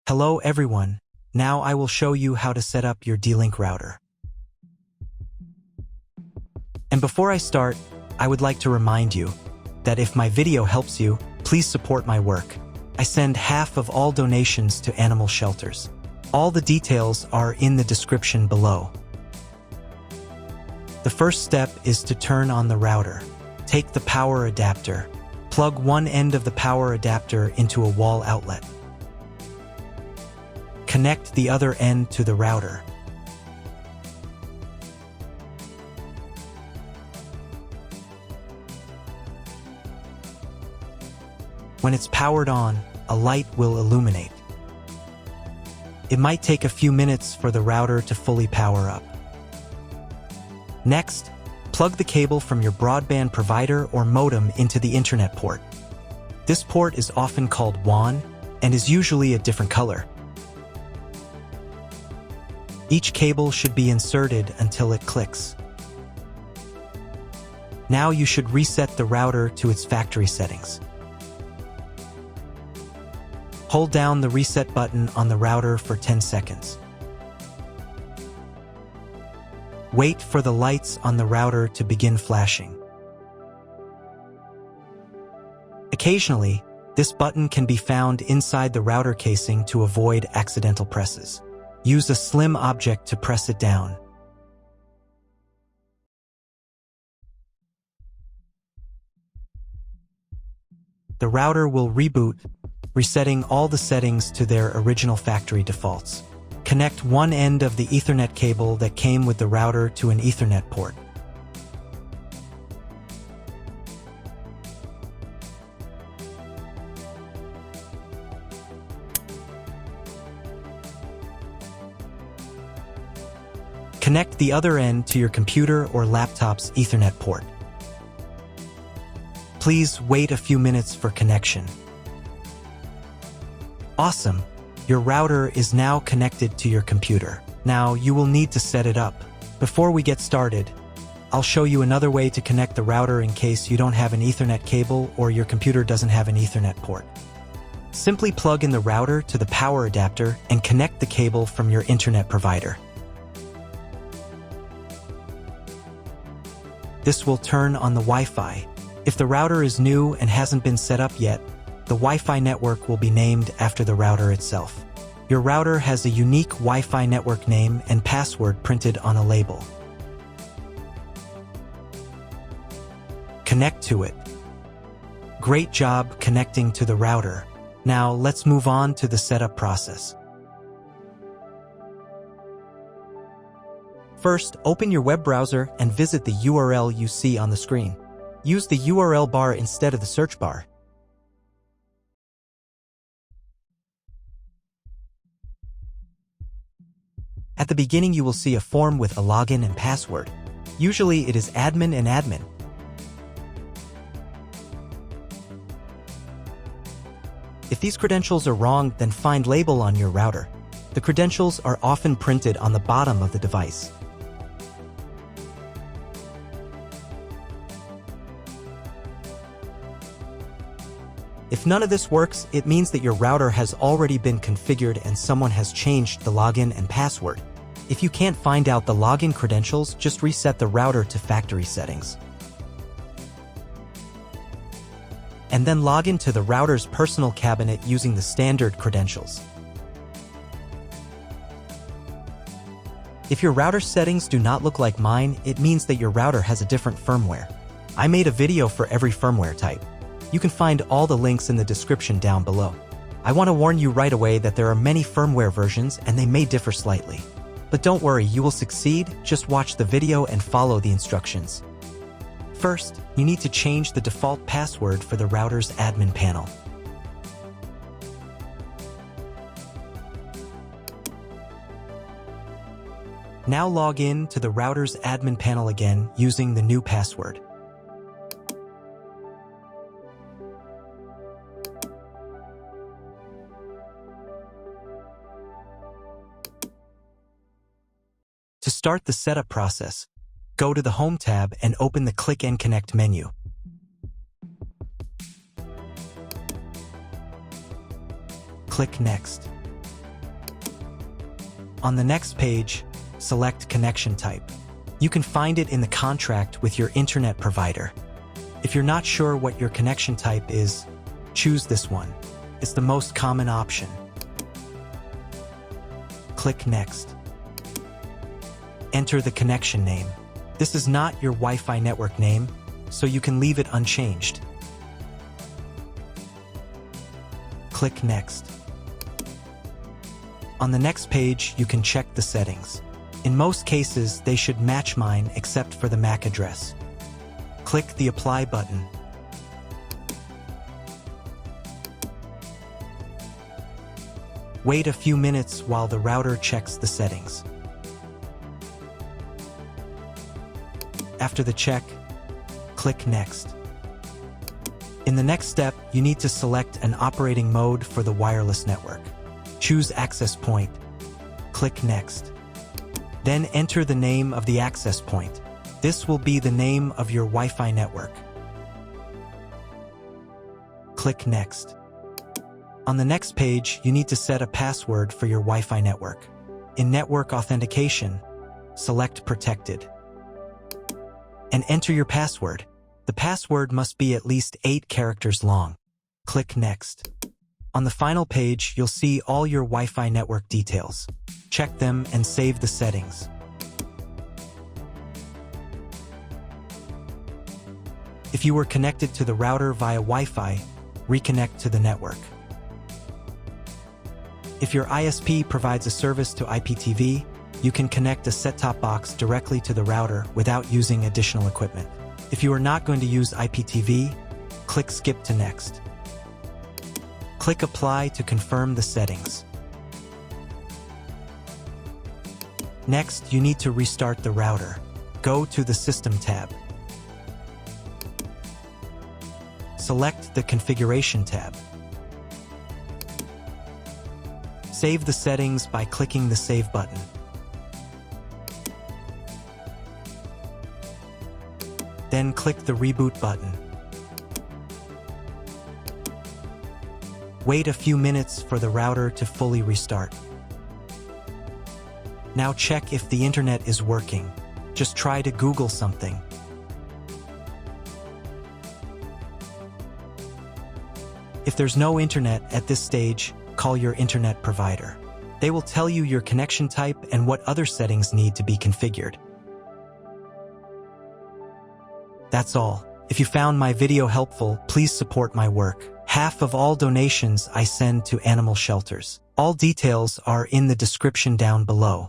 Hello everyone, now I will show you how to set up your D-Link router. And before I start, I would like to remind you that if my video helps you, please support my work. I send half of all donations to animal shelters. All the details are in the description below. The first step is to turn on the router. Take the power adapter. Plug one end of the power adapter into a wall outlet. Connect the other end to the router. When it's powered on, a light will illuminate. It might take a few minutes for the router to fully power up. Next, plug the cable from your broadband provider or modem into the internet port. This port is often called WAN and is usually a different color. Each cable should be inserted until it clicks. Now you should reset the router to its factory settings. Hold down the reset button on the router for 10 seconds. Wait for the lights on the router to begin flashing. Occasionally, this button can be found inside the router casing to avoid accidental presses. Use a slim object to press it down. The router will reboot, resetting all the settings to their original factory defaults. Connect one end of the Ethernet cable that came with the router to an Ethernet port. Connect the other end to your computer or laptop's Ethernet port. Please wait a few minutes for connection. Awesome! Your router is now connected to your computer. Now you will need to set it up. Before we get started, I'll show you another way to connect the router in case you don't have an Ethernet cable or your computer doesn't have an Ethernet port. Simply plug in the router to the power adapter and connect the cable from your internet provider. This will turn on the Wi-Fi. If the router is new and hasn't been set up yet, the Wi-Fi network will be named after the router itself. Your router has a unique Wi-Fi network name and password printed on a label. Connect to it. Great job connecting to the router. Now let's move on to the setup process. First, open your web browser and visit the URL you see on the screen. Use the URL bar instead of the search bar. At the beginning, you will see a form with a login and password. Usually, it is admin and admin. If these credentials are wrong, then find label on your router. The credentials are often printed on the bottom of the device. If none of this works, it means that your router has already been configured and someone has changed the login and password. If you can't find out the login credentials, just reset the router to factory settings. And then log into the router's personal cabinet using the standard credentials. If your router settings do not look like mine, it means that your router has a different firmware. I made a video for every firmware type. You can find all the links in the description down below. I want to warn you right away that there are many firmware versions and they may differ slightly. But don't worry, you will succeed, just watch the video and follow the instructions. First, you need to change the default password for the router's admin panel. Now log in to the router's admin panel again using the new password. To start the setup process, go to the Home tab and open the Click and Connect menu. Click Next. On the next page, select connection type. You can find it in the contract with your internet provider. If you're not sure what your connection type is, choose this one. It's the most common option. Click Next. Enter the connection name. This is not your Wi-Fi network name, so you can leave it unchanged. Click Next. On the next page, you can check the settings. In most cases, they should match mine except for the MAC address. Click the Apply button. Wait a few minutes while the router checks the settings. After the check, click Next. In the next step, you need to select an operating mode for the wireless network. Choose access point. Click Next. Then enter the name of the access point. This will be the name of your Wi-Fi network. Click Next. On the next page, you need to set a password for your Wi-Fi network. In Network Authentication, select Protected. And enter your password. The password must be at least 8 characters long. Click Next. On the final page, you'll see all your Wi-Fi network details. Check them and save the settings. If you were connected to the router via Wi-Fi, reconnect to the network. If your ISP provides a service to IPTV, you can connect a set-top box directly to the router without using additional equipment. If you are not going to use IPTV, click Skip to Next. Click Apply to confirm the settings. Next, you need to restart the router. Go to the System tab. Select the Configuration tab. Save the settings by clicking the Save button. Then click the Reboot button. Wait a few minutes for the router to fully restart. Now check if the internet is working. Just try to Google something. If there's no internet at this stage, call your internet provider. They will tell you your connection type and what other settings need to be configured. That's all. If you found my video helpful, please support my work. Half of all donations I send to animal shelters. All details are in the description down below.